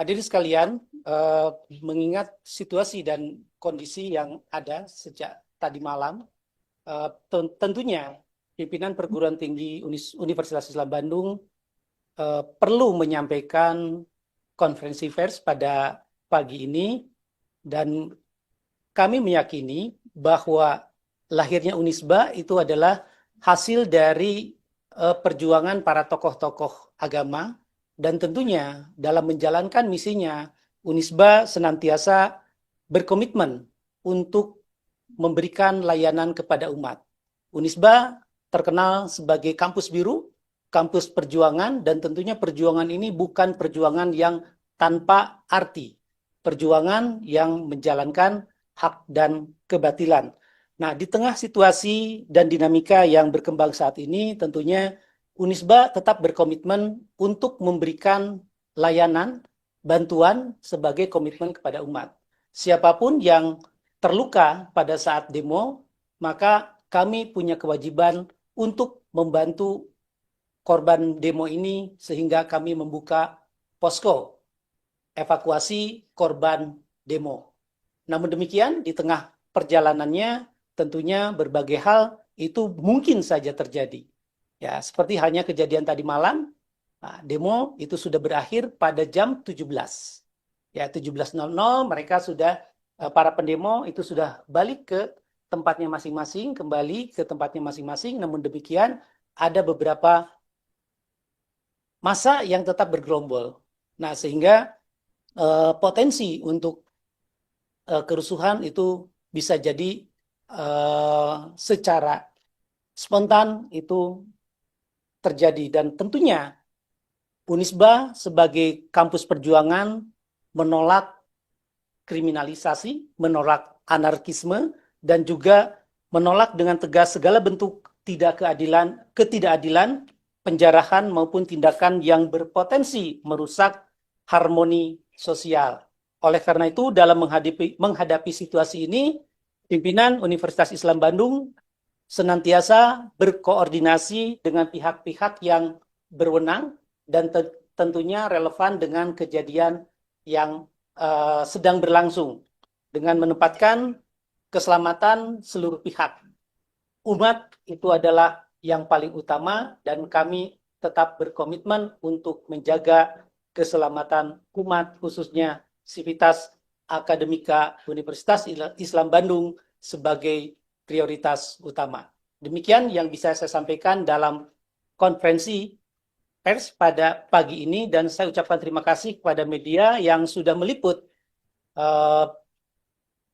Hadirin sekalian, mengingat situasi dan kondisi yang ada sejak tadi malam, tentunya pimpinan perguruan tinggi Universitas Islam Bandung perlu menyampaikan konferensi pers pada pagi ini, dan kami meyakini bahwa lahirnya Unisba itu adalah hasil dari perjuangan para tokoh-tokoh agama, dan tentunya dalam menjalankan misinya, Unisba senantiasa berkomitmen untuk memberikan layanan kepada umat. Unisba terkenal sebagai kampus biru, kampus perjuangan, dan tentunya perjuangan ini bukan perjuangan yang tanpa arti. Perjuangan yang menjalankan hak dan kebatilan. Nah, di tengah situasi dan dinamika yang berkembang saat ini, tentunya Unisba tetap berkomitmen untuk memberikan layanan, bantuan sebagai komitmen kepada umat. Siapapun yang terluka pada saat demo, maka kami punya kewajiban untuk membantu korban demo ini sehingga kami membuka posko evakuasi korban demo. Namun demikian, di tengah perjalanannya tentunya berbagai hal itu mungkin saja terjadi. Ya, seperti halnya kejadian tadi malam, demo itu sudah berakhir pada jam 17. Ya, 17.00 mereka sudah, para pendemo itu sudah balik ke tempatnya masing-masing, kembali ke tempatnya masing-masing. Namun demikian, ada beberapa massa yang tetap bergerombol. Nah, sehingga potensi untuk kerusuhan itu bisa jadi secara spontan itu terjadi. Dan tentunya Unisba sebagai kampus perjuangan menolak kriminalisasi, menolak anarkisme, dan juga menolak dengan tegas segala bentuk ketidakadilan, penjarahan maupun tindakan yang berpotensi merusak harmoni sosial. Oleh karena itu, dalam menghadapi situasi ini, pimpinan Universitas Islam Bandung senantiasa berkoordinasi dengan pihak-pihak yang berwenang dan tentunya relevan dengan kejadian yang sedang berlangsung, dengan menempatkan keselamatan seluruh pihak. Umat itu adalah yang paling utama, dan kami tetap berkomitmen untuk menjaga keselamatan umat, khususnya Sivitas Akademika Universitas Islam Bandung sebagai prioritas utama. Demikian yang bisa saya sampaikan dalam konferensi pers pada pagi ini, dan saya ucapkan terima kasih kepada media yang sudah meliput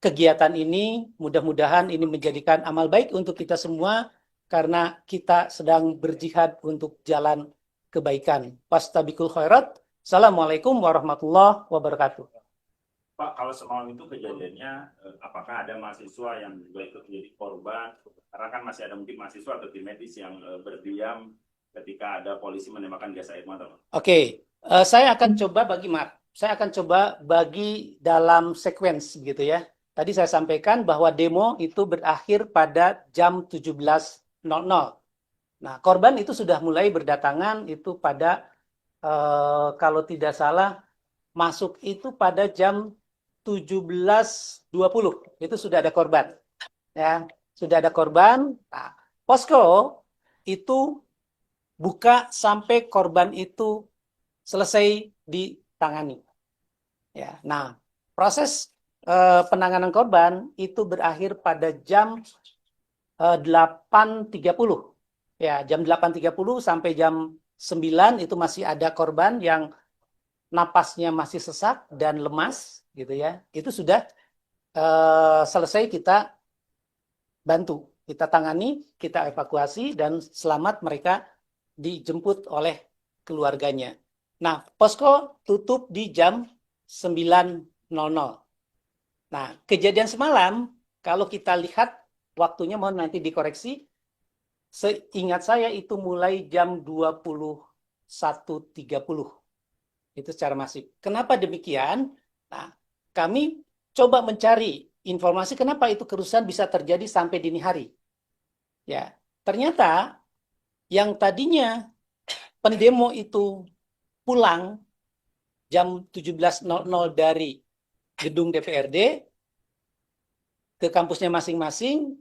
kegiatan ini. Mudah-mudahan ini menjadikan amal baik untuk kita semua, karena kita sedang berjihad untuk jalan kebaikan. Fastabiqul khairat. Assalamualaikum warahmatullahi wabarakatuh. Pak, kalau semalam itu kejadiannya, apakah ada mahasiswa yang juga ikut menjadi korban? Karena kan masih ada mungkin mahasiswa atau tim medis yang berdiam ketika ada polisi menembakkan gas air mata, Pak. Oke, saya akan coba bagi dalam sequence gitu ya. Tadi saya sampaikan bahwa demo itu berakhir pada jam 17.00. Nah, korban itu sudah mulai berdatangan itu pada kalau tidak salah masuk itu pada jam 17.20. Itu sudah ada korban. Ya, sudah ada korban. Nah, posko itu buka sampai korban itu selesai ditangani. Ya, nah, proses penanganan korban itu berakhir pada jam 8.30. Ya, jam 8.30 sampai jam 9 itu masih ada korban yang napasnya masih sesak dan lemas gitu ya. Itu sudah selesai kita bantu, kita tangani, kita evakuasi, dan selamat mereka dijemput oleh keluarganya. Nah, posko tutup di jam 9.00. Nah, kejadian semalam, kalau kita lihat waktunya, mohon nanti dikoreksi, seingat saya itu mulai jam 21.30. Itu secara masif. Kenapa demikian? Nah, kami coba mencari informasi kenapa itu kerusuhan bisa terjadi sampai dini hari. Ya, ternyata yang tadinya pendemo itu pulang jam 17.00 dari gedung DPRD ke kampusnya masing-masing.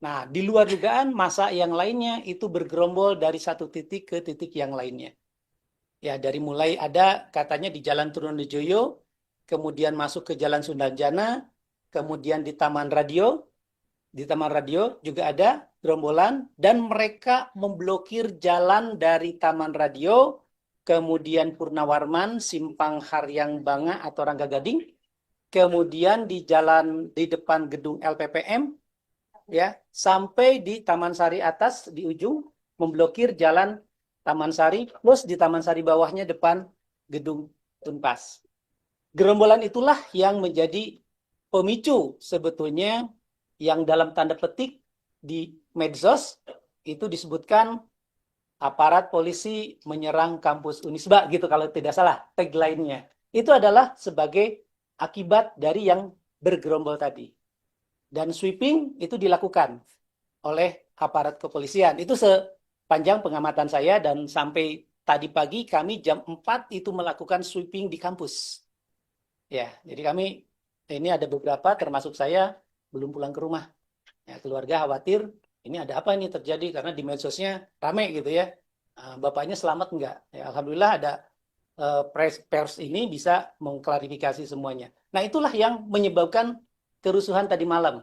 Nah, di luar dugaan, massa yang lainnya itu bergerombol dari satu titik ke titik yang lainnya. Ya, dari mulai ada katanya di Jalan Trunojoyo, kemudian masuk ke Jalan Sundanjana, kemudian di Taman Radio juga ada gerombolan, dan mereka memblokir jalan dari Taman Radio, kemudian Purnawarman, Simpang Haryang Banga atau Rangga Gading, kemudian di jalan di depan gedung LPPM, ya, sampai di Taman Sari atas di ujung memblokir jalan Taman Sari, plus di Taman Sari bawahnya depan gedung Tunpas. Gerombolan itulah yang menjadi pemicu sebetulnya yang dalam tanda petik di medsos itu disebutkan aparat polisi menyerang kampus Unisba gitu kalau tidak salah tagline-nya. Itu adalah sebagai akibat dari yang bergerombol tadi. Dan sweeping itu dilakukan oleh aparat kepolisian. Itu sepanjang pengamatan saya, dan sampai tadi pagi kami jam 4 itu melakukan sweeping di kampus. Ya, jadi kami ini ada beberapa termasuk saya belum pulang ke rumah. Ya, keluarga khawatir ini ada apa ini terjadi karena di medsosnya rame gitu ya. Bapaknya selamat enggak? Ya, alhamdulillah ada pers ini bisa mengklarifikasi semuanya. Nah, itulah yang menyebabkan kerusuhan tadi malam.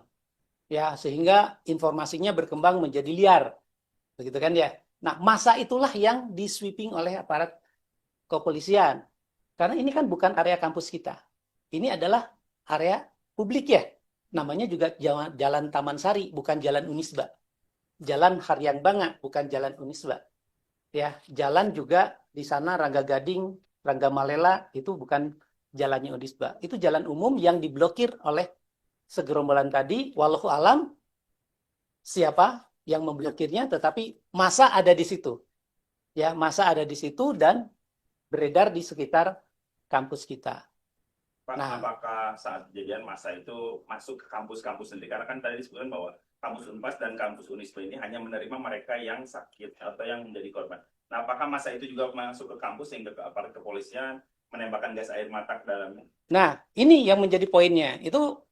Ya, sehingga informasinya berkembang menjadi liar. Begitu kan ya? Nah, masa itulah yang di-sweeping oleh aparat kepolisian. Karena ini kan bukan area kampus kita. Ini adalah area publik ya. Namanya juga Jalan Taman Sari, bukan Jalan Unisba. Jalan Haryang Banga, bukan Jalan Unisba. Ya, jalan juga di sana Rangga Gading, Rangga Malela, itu bukan jalannya Unisba. Itu jalan umum yang diblokir oleh segerombolan tadi. Wallahu alam siapa yang memblokirnya, tetapi masa ada di situ. Ya, masa ada di situ dan beredar di sekitar kampus kita. Pak, Nah, apakah saat kejadian masa itu masuk ke kampus-kampus sendiri? Karena kan tadi disebutkan bahwa kampus Unpas dan kampus Unisba ini hanya menerima mereka yang sakit atau yang menjadi korban. Nah, apakah masa itu juga masuk ke kampus sehingga ke aparat kepolisian menembakkan gas air mata ke dalamnya? nah, ini yang menjadi poinnya. Itu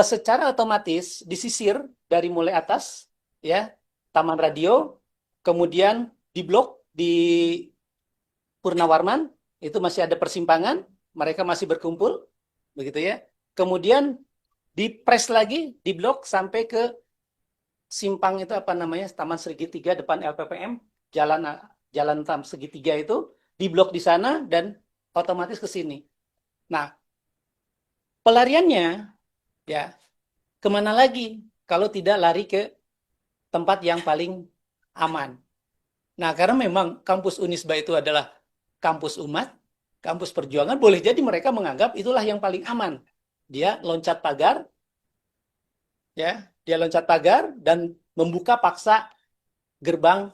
secara otomatis disisir dari mulai atas, ya, Taman Radio, kemudian di blok di Purnawarman, itu masih ada persimpangan, mereka masih berkumpul, begitu ya. Kemudian dipres lagi, di blok sampai ke simpang itu apa namanya, Taman Segitiga depan LPPM, jalan Taman Segitiga itu, di blok di sana dan otomatis ke sini. Nah, pelariannya ya kemana lagi kalau tidak lari ke tempat yang paling aman. Nah, karena memang kampus Unisba itu adalah kampus umat, kampus perjuangan, boleh jadi mereka menganggap itulah yang paling aman. Dia loncat pagar, ya, dia loncat pagar dan membuka paksa gerbang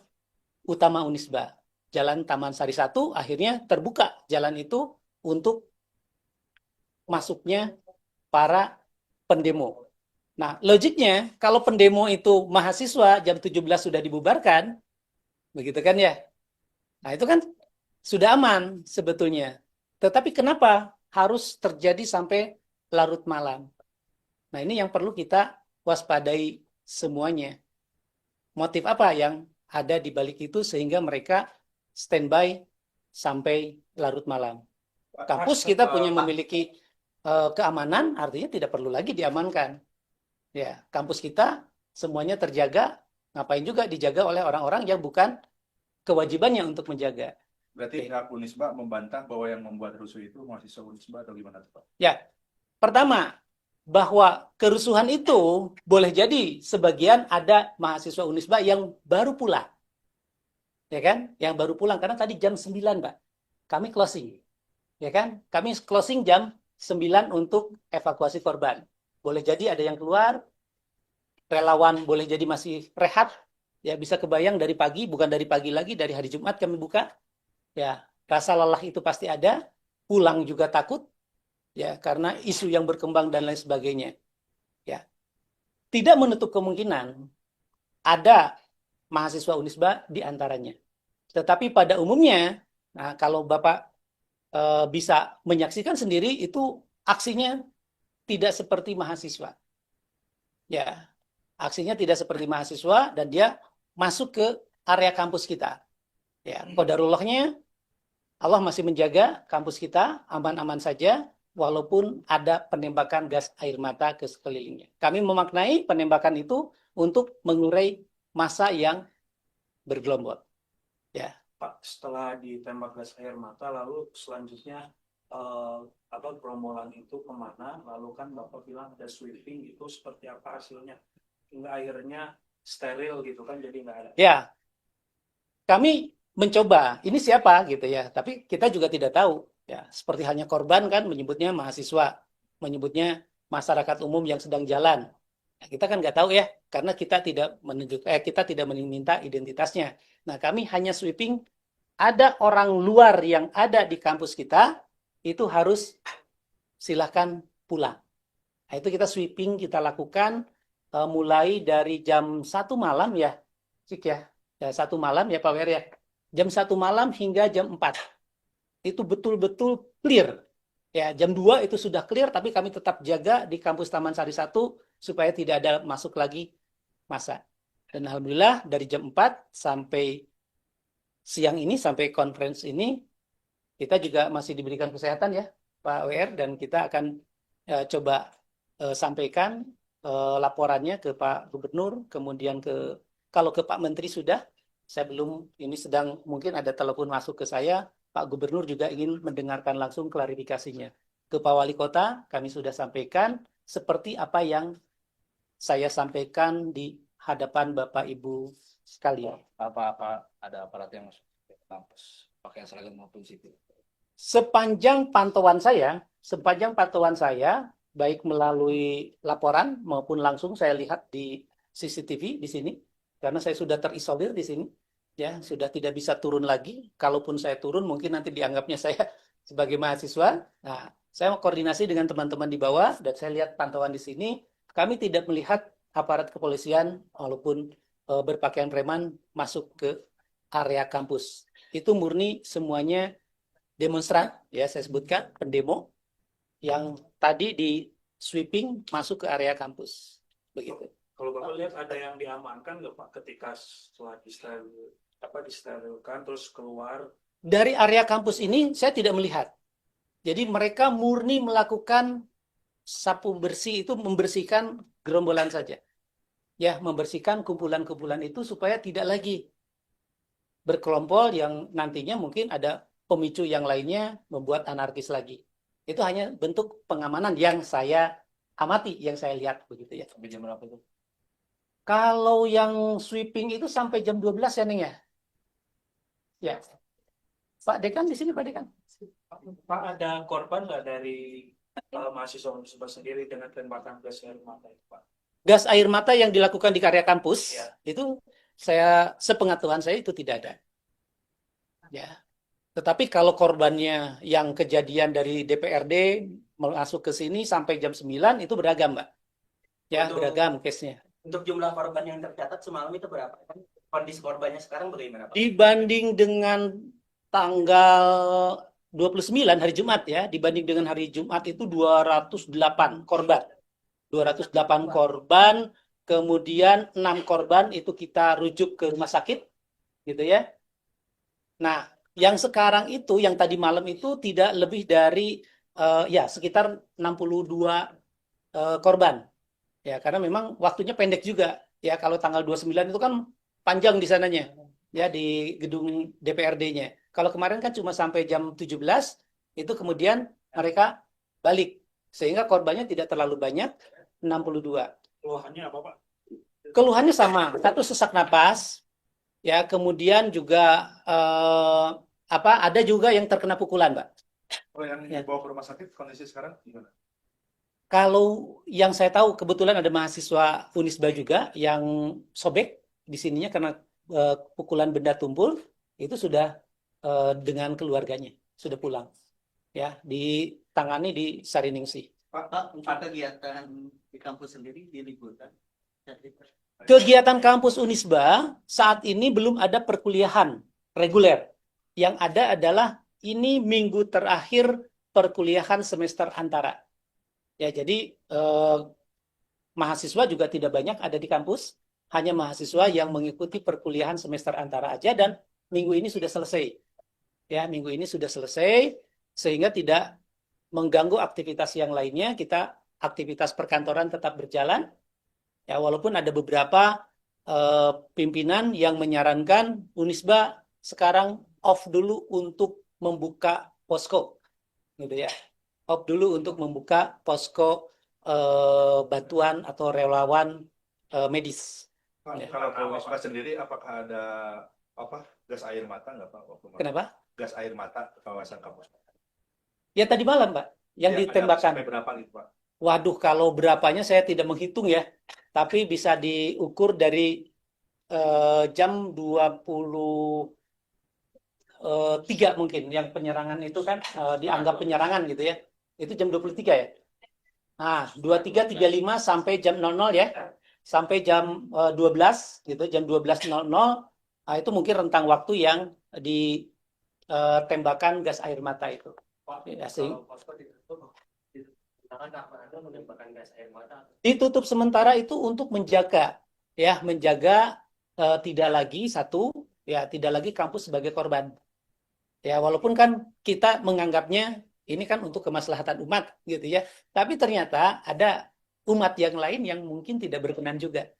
utama Unisba. Jalan Taman Sari 1 akhirnya terbuka jalan itu untuk masuknya para pendemo. Nah, logiknya kalau pendemo itu mahasiswa jam 17 sudah dibubarkan, begitu kan ya? Nah, itu kan sudah aman sebetulnya. Tetapi kenapa harus terjadi sampai larut malam? Nah, ini yang perlu kita waspadai semuanya. Motif apa yang ada di balik itu sehingga mereka standby sampai larut malam? Kampus kita punya memiliki keamanan, artinya tidak perlu lagi diamankan. Ya, kampus kita semuanya terjaga, ngapain juga dijaga oleh orang-orang yang bukan kewajibannya untuk menjaga. Berarti pihak Unisba membantah bahwa yang membuat rusuh itu mahasiswa Unisba atau gimana, Pak? Ya, pertama, bahwa kerusuhan itu boleh jadi sebagian ada mahasiswa Unisba yang baru pulang. Ya kan? Yang baru pulang, karena tadi jam 9, Pak. Kami closing. Ya kan? Kami closing jam 9 untuk evakuasi korban. Boleh jadi ada yang keluar, relawan boleh jadi masih rehat, ya bisa kebayang dari pagi, bukan dari pagi lagi, dari hari Jumat kami buka, ya rasa lelah itu pasti ada, pulang juga takut, ya karena isu yang berkembang dan lain sebagainya, ya tidak menutup kemungkinan ada mahasiswa Unisba di antaranya, tetapi pada umumnya, nah kalau Bapak bisa menyaksikan sendiri itu aksinya tidak seperti mahasiswa. Ya, aksinya tidak seperti mahasiswa dan dia masuk ke area kampus kita. Ya, qadarullahnya Allah masih menjaga kampus kita aman-aman saja walaupun ada penembakan gas air mata ke sekelilingnya. Kami memaknai penembakan itu untuk mengurai massa yang bergelombol. Ya. Pak, setelah ditembak gas air mata, lalu selanjutnya gerombolan itu kemana? Lalu kan Bapak bilang ada sweeping, itu seperti apa hasilnya? Hingga akhirnya steril gitu kan, jadi nggak ada. Ya, kami mencoba, ini siapa gitu ya, tapi kita juga tidak tahu. Ya, seperti halnya korban kan menyebutnya mahasiswa, menyebutnya masyarakat umum yang sedang jalan. Nah, kita kan nggak tahu ya, karena kita tidak kita tidak meminta identitasnya. Nah, kami hanya sweeping, ada orang luar yang ada di kampus kita, itu harus silahkan pulang. Nah, itu kita sweeping, kita lakukan mulai dari jam 1 malam ya, Cik ya. Ya, 1 malam ya Pak Wer ya. Jam 1 malam hingga jam 4. Itu betul-betul clear. Ya, jam 2 itu sudah clear, tapi kami tetap jaga di kampus Taman Sari 1 supaya tidak ada masuk lagi massa. Dan alhamdulillah dari jam 4 sampai siang ini, sampai conference ini, kita juga masih diberikan kesehatan ya Pak WR, dan kita akan coba sampaikan laporannya ke Pak Gubernur, kemudian kalau ke Pak Menteri sudah, saya belum, ini sedang mungkin ada telepon masuk ke saya, Pak Gubernur juga ingin mendengarkan langsung klarifikasinya. Ke Pak Wali Kota, kami sudah sampaikan seperti apa yang saya sampaikan di hadapan Bapak Ibu sekalian. Apa ada aparat yang masuk ke kampus pakai seragam maupun sipil? Sepanjang pantauan saya, baik melalui laporan maupun langsung saya lihat di CCTV di sini, karena saya sudah terisolir di sini, ya sudah tidak bisa turun lagi. Kalaupun saya turun, mungkin nanti dianggapnya saya sebagai mahasiswa. Nah, saya mau koordinasi dengan teman-teman di bawah dan saya lihat pantauan di sini. Kami tidak melihat aparat kepolisian walaupun berpakaian preman masuk ke area kampus. Itu murni semuanya demonstran, ya saya sebutkan pendemo yang tadi di sweeping masuk ke area kampus, begitu. Kalau Bapak lihat ada yang diamankan nggak Pak ketika setelah disterilkan terus keluar? Dari area kampus ini saya tidak melihat. Jadi mereka murni melakukan sapu bersih, itu membersihkan gerombolan saja. Ya, membersihkan kumpulan-kumpulan itu supaya tidak lagi berkelompok yang nantinya mungkin ada pemicu yang lainnya membuat anarkis lagi. Itu hanya bentuk pengamanan yang saya amati, yang saya lihat begitu ya. Sampai jam berapa itu? Kalau yang sweeping itu sampai jam 12 ya, Neng ya? Ya. Pak Dekan di sini, Pak Dekan. Pak, ada korban nggak dari mahasiswa Unisba sendiri dengan tembakan gas air mata itu, Pak? Gas air mata yang dilakukan di area kampus, Ya. itu sepengetahuan saya itu tidak ada. Ya. Tetapi kalau korbannya yang kejadian dari DPRD masuk ke sini sampai jam 9 itu beragam, Mbak. Ya, beragam case-nya. Untuk jumlah korban yang tercatat semalam itu berapa? Kondisi korbannya sekarang bagaimana, Pak? Dibanding dengan tanggal 29 hari Jumat ya, dibanding dengan hari Jumat itu 208 korban. 208 korban, kemudian 6 korban itu kita rujuk ke rumah sakit, gitu ya. Nah, yang sekarang itu, yang tadi malam itu tidak lebih dari ya sekitar 62 korban. Ya, karena memang waktunya pendek juga. Ya, kalau tanggal 29 itu kan panjang di sananya. Ya, di gedung DPRD-nya. Kalau kemarin kan cuma sampai jam 17, itu kemudian mereka balik. Sehingga korbannya tidak terlalu banyak, 62. Keluhannya apa, Pak? Keluhannya sama, satu sesak napas, ya, kemudian juga ada juga yang terkena pukulan, Mbak. Oh, yang Ya. dibawa ke rumah sakit kondisi sekarang gimana? Kalau yang saya tahu kebetulan ada mahasiswa Unisba juga yang sobek di sininya karena pukulan benda tumpul, itu sudah dengan keluarganya sudah pulang, ya, ditangani di Sariningsih. Pak, untuk kegiatan di kampus sendiri diliburkan? Kegiatan kampus Unisba saat ini belum ada perkuliahan reguler. Yang ada adalah ini minggu terakhir perkuliahan semester antara. Ya, jadi mahasiswa juga tidak banyak ada di kampus, hanya mahasiswa yang mengikuti perkuliahan semester antara aja dan minggu ini sudah selesai. Ya, minggu ini sudah selesai sehingga tidak mengganggu aktivitas yang lainnya. Kita aktivitas perkantoran tetap berjalan. Ya, walaupun ada beberapa pimpinan yang menyarankan Unisba sekarang off dulu untuk membuka posko, gitu ya. Off dulu untuk membuka posko bantuan atau relawan medis. Pak, Ya. kalau ke Unisba sendiri, apakah ada gas air mata nggak Pak? Waktu malam? Kenapa? Gas air mata ke kawasan kampus. Ya tadi malam, Pak, yang Ya, ada ditembakkan. sampai berapa gitu Pak? Waduh, kalau berapanya saya tidak menghitung ya. Tapi bisa diukur dari jam 23 mungkin. Yang penyerangan itu kan dianggap penyerangan gitu ya. Itu jam 23 ya. Nah, 23.35 sampai jam 00 ya. Sampai jam 12 gitu, jam 12.00. Nah, itu mungkin rentang waktu yang ditembakkan gas air mata itu. Ya, Kalau posko ditutup, karena Anda menembakkan gas air mata. ditutup sementara itu untuk menjaga tidak lagi tidak lagi kampus sebagai korban. Ya, walaupun kan kita menganggapnya ini kan untuk kemaslahatan umat gitu ya. Tapi ternyata ada umat yang lain yang mungkin tidak berkenan juga.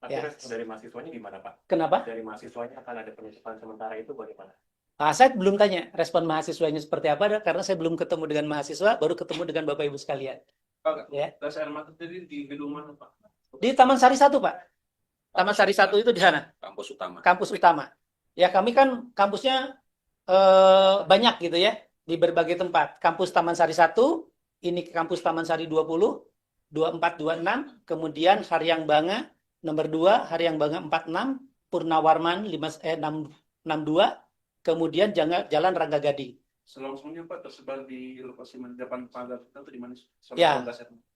Tapi Ya. respon dari mahasiswanya gimana, Pak? Kenapa? Dari mahasiswanya akan ada penutupan sementara itu bagaimana? Nah, saya belum tanya respon mahasiswanya seperti apa karena saya belum ketemu dengan mahasiswa, baru ketemu dengan Bapak Ibu sekalian. Ya. Gas air mata tadi di gedung mana, Pak? Di Taman Sari 1, Pak. Taman Sari 1 itu di sana. Kampus utama. Kampus utama. Ya, kami kan kampusnya banyak gitu ya, di berbagai tempat. Kampus Taman Sari 1, ini kampus Taman Sari 20, 24, 26, kemudian Haryang Banga nomor 2, Haryang Banga 46, Purnawarman 62, kemudian Jalan Rangga Gading. Selongsongnya Pak tersebar di lokasi depan pagar atau di mana? Ya.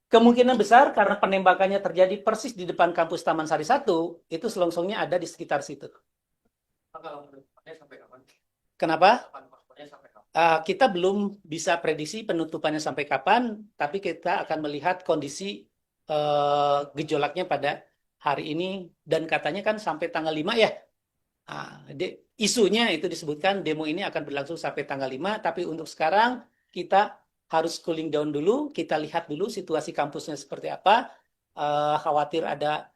Kemungkinan besar karena penembakannya terjadi persis di depan kampus Taman Sari 1, itu selongsongnya ada di sekitar situ. Kalau penutupannya sampai kapan? Kenapa? Kapan posponya sampai kapan? Kita belum bisa prediksi penutupannya sampai kapan, tapi kita akan melihat kondisi gejolaknya pada hari ini, dan katanya kan sampai tanggal 5 ya. Isunya itu disebutkan demo ini akan berlangsung sampai tanggal 5, tapi untuk sekarang kita harus cooling down dulu, kita lihat dulu situasi kampusnya seperti apa. Khawatir ada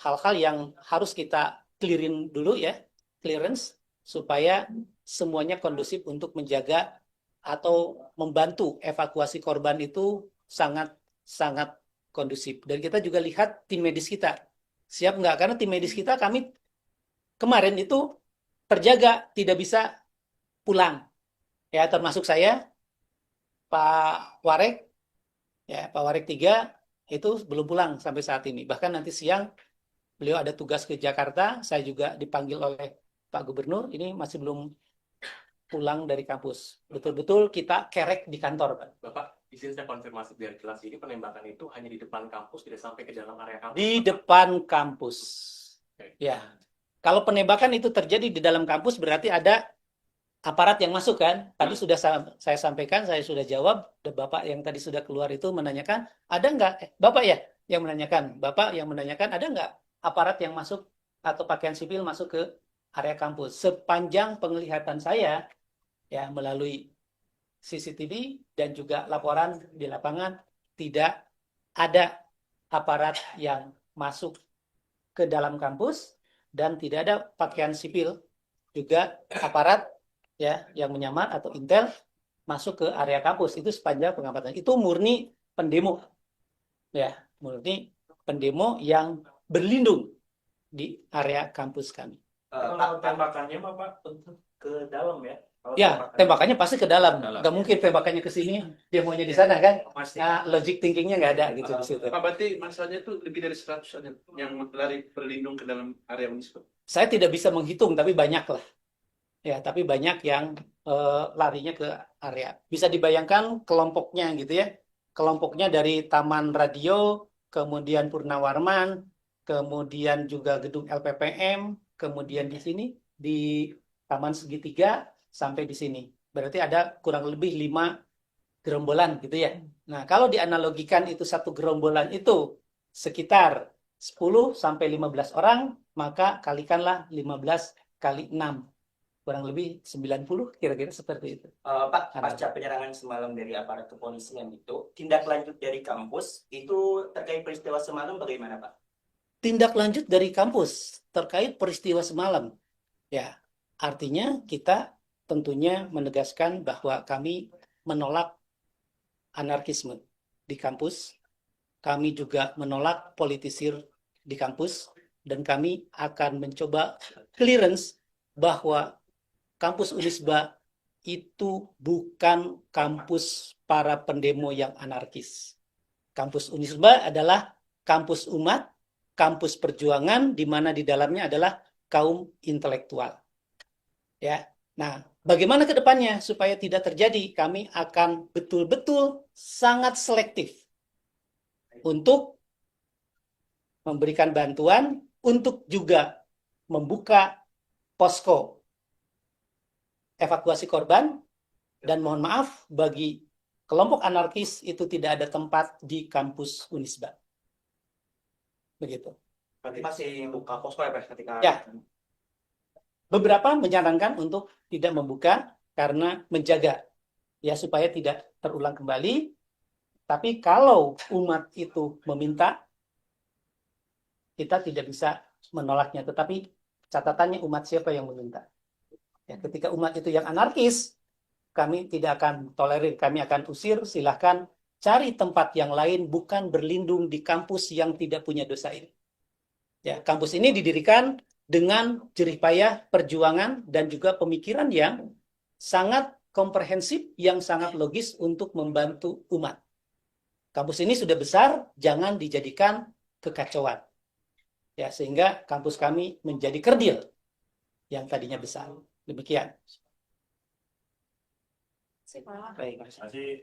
hal-hal yang harus kita clearin dulu ya, clearance, supaya semuanya kondusif untuk menjaga atau membantu evakuasi korban itu sangat kondusif. Dan kita juga lihat tim medis kita siap nggak, karena tim medis kita kami kemarin itu terjaga tidak bisa pulang ya, termasuk saya, Pak Warek ya, Pak Warek 3 itu belum pulang sampai saat ini. Bahkan nanti siang beliau ada tugas ke Jakarta, saya juga dipanggil oleh Pak Gubernur, ini masih belum pulang dari kampus. Betul-betul kita kerek di kantor, Pak. Bapak, izin saya konfirmasi biar jelas, ini penembakan itu hanya di depan kampus, tidak sampai ke dalam area kampus? Di depan kampus. Ya. Kalau penembakan itu terjadi di dalam kampus berarti ada aparat yang masuk kan? Tadi sudah saya sampaikan, saya sudah jawab. Bapak yang tadi sudah keluar itu menanyakan, ada nggak? Bapak ya yang menanyakan. Bapak yang menanyakan, ada nggak aparat yang masuk atau pakaian sipil masuk ke area kampus? Sepanjang penglihatan saya, ya melalui CCTV dan juga laporan di lapangan, tidak ada aparat yang masuk ke dalam kampus dan tidak ada pakaian sipil juga aparat ya yang menyamar atau intel masuk ke area kampus. Itu sepanjang pengamatan. Itu murni pendemo. Ya, murni pendemo yang berlindung di area kampus kami. Kalau tembakannya Bapak ke dalam ya? Ya, tembakannya pasti ke dalam. Nggak mungkin tembakannya ke sini, demonya di sana kan? Nah, logic thinkingnya nggak ada gitu di situ. Pak, berarti masalahnya itu lebih dari 100 yang lari berlindung ke dalam area Unisba. Saya tidak bisa menghitung, tapi banyak lah. Ya, tapi banyak yang larinya ke area. Bisa dibayangkan kelompoknya gitu ya. Kelompoknya dari Taman Radio, kemudian Purnawarman, kemudian juga gedung LPPM, kemudian di sini di Taman Segitiga sampai di sini. Berarti ada kurang lebih 5 gerombolan gitu ya. Nah, kalau dianalogikan itu satu gerombolan itu sekitar 10 sampai 15 orang, maka kalikanlah 15 kali 6. Kurang lebih 90, kira-kira seperti itu. Pak, pasca penyerangan semalam dari aparat kepolisian itu, tindak lanjut dari kampus itu terkait peristiwa semalam bagaimana, Pak? Tindak lanjut dari kampus terkait peristiwa semalam. Ya, artinya kita tentunya menegaskan bahwa kami menolak anarkisme di kampus. Kami juga menolak politisir di kampus. Dan kami akan mencoba clearance bahwa kampus Unisba itu bukan kampus para pendemo yang anarkis. Kampus Unisba adalah kampus umat, kampus perjuangan, di mana di dalamnya adalah kaum intelektual. Ya, nah, bagaimana ke depannya supaya tidak terjadi? Kami akan betul-betul sangat selektif untuk memberikan bantuan, untuk juga membuka posko evakuasi korban, dan mohon maaf bagi kelompok anarkis itu tidak ada tempat di kampus Unisba. Begitu. Berarti masih buka posko ya, Pak, ketika Ya. Beberapa menyarankan untuk tidak membuka karena menjaga ya supaya tidak terulang kembali. Tapi kalau umat itu meminta, kita tidak bisa menolaknya. Tetapi catatannya umat siapa yang meminta? Ya, ketika umat itu yang anarkis, kami tidak akan tolerir, kami akan usir, silahkan cari tempat yang lain, bukan berlindung di kampus yang tidak punya dosa ini. Ya, kampus ini didirikan dengan jerih payah, perjuangan, dan juga pemikiran yang sangat komprehensif, yang sangat logis untuk membantu umat. Kampus ini sudah besar, jangan dijadikan kekacauan. Ya, sehingga kampus kami menjadi kerdil yang tadinya besar. Demikian. Baik, Terima kasih.